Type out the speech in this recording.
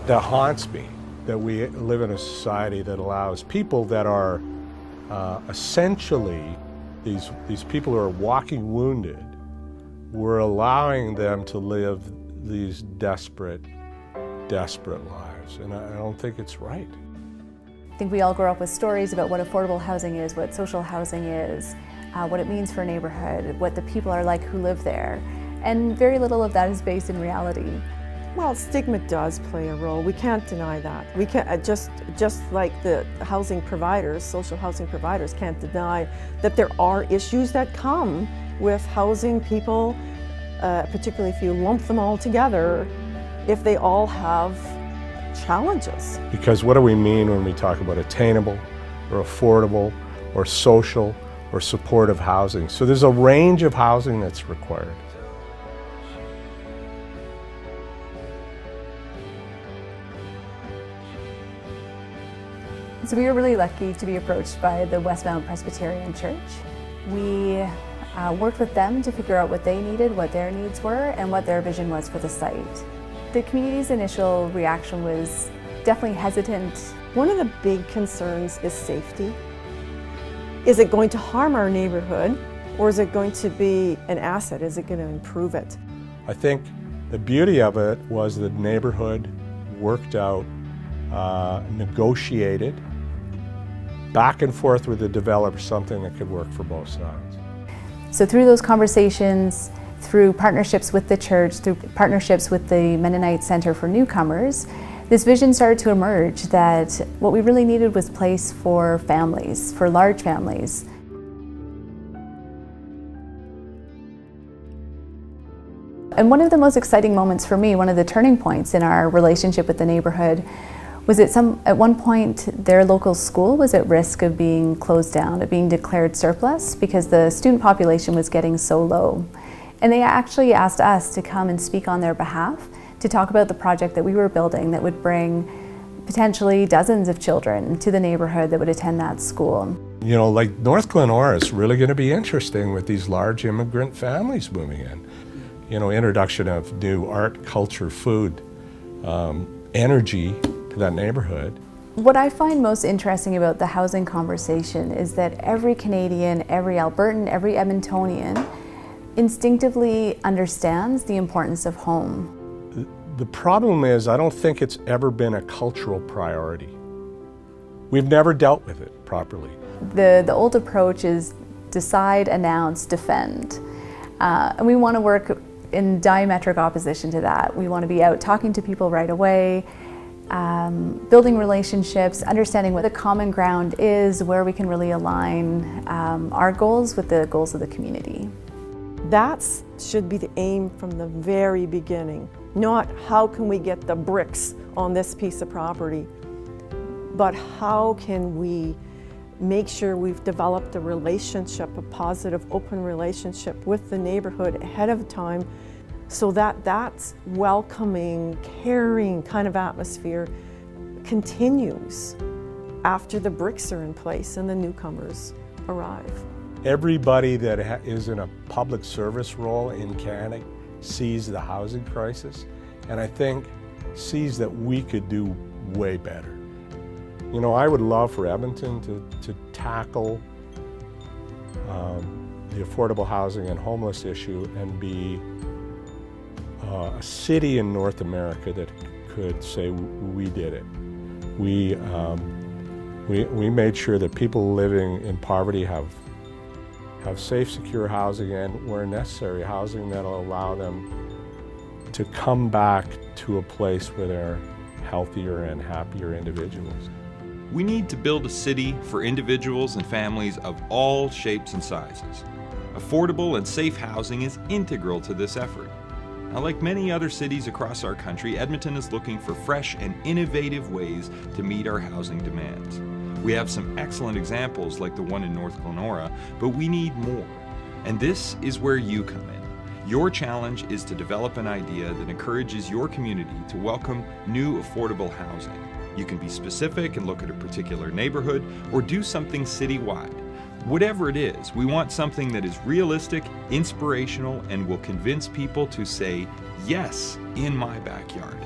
that haunts me, that we live in a society that allows people that are essentially these people who are walking wounded, we're allowing them to live these desperate lives, and I don't think it's right. I think we all grow up with stories about what affordable housing is, what social housing is, what it means for a neighborhood, what the people are like who live there, and very little of that is based in reality. Well, stigma does play a role. We can't deny that. We can't, just like the housing providers, social housing providers can't deny that there are issues that come with housing people, particularly if you lump them all together, if they all have challenges. Because what do we mean when we talk about attainable or affordable or social or supportive housing? So there's a range of housing that's required. So we were really lucky to be approached by the Westmount Presbyterian Church. We worked with them to figure out what they needed, what their needs were, and what their vision was for the site. The community's initial reaction was definitely hesitant. One of the big concerns is safety. Is it going to harm our neighborhood, or is it going to be an asset? Is it going to improve it? I think the beauty of it was the neighborhood worked out, negotiated, back and forth with the developer, something that could work for both sides. So through those conversations, through partnerships with the church, through partnerships with the Mennonite Center for Newcomers, this vision started to emerge that what we really needed was place for families, for large families. And one of the most exciting moments for me, one of the turning points in our relationship with the neighborhood, was at one point their local school was at risk of being closed down, of being declared surplus because the student population was getting so low. And they actually asked us to come and speak on their behalf to talk about the project that we were building that would bring potentially dozens of children to the neighborhood that would attend that school. You know, like North Glenora is really going to be interesting with these large immigrant families moving in. You know, introduction of new art, culture, food, energy to that neighborhood. What I find most interesting about the housing conversation is that every Canadian, every Albertan, every Edmontonian instinctively understands the importance of home. The problem is, I don't think it's ever been a cultural priority. We've never dealt with it properly. The old approach is decide, announce, defend. And we want to work in diametric opposition to that. We want to be out talking to people right away, building relationships, understanding what the common ground is, where we can really align our goals with the goals of the community. That should be the aim from the very beginning. Not how can we get the bricks on this piece of property, but how can we make sure we've developed a relationship, a positive, open relationship with the neighborhood ahead of time, so that that welcoming, caring kind of atmosphere continues after the bricks are in place and the newcomers arrive. Everybody that is in a public service role in Canada sees the housing crisis, and I think sees that we could do way better. You know, I would love for Edmonton to tackle the affordable housing and homeless issue and be a city in North America that could say we did it. We made sure that people living in poverty have safe, secure housing, and where necessary, housing that'll allow them to come back to a place where they're healthier and happier individuals. We need to build a city for individuals and families of all shapes and sizes. Affordable and safe housing is integral to this effort. Now, like many other cities across our country, Edmonton is looking for fresh and innovative ways to meet our housing demands. We have some excellent examples like the one in North Glenora, but we need more. And this is where you come in. Your challenge is to develop an idea that encourages your community to welcome new affordable housing. You can be specific and look at a particular neighborhood or do something citywide. Whatever it is, we want something that is realistic, inspirational, and will convince people to say, yes, in my backyard.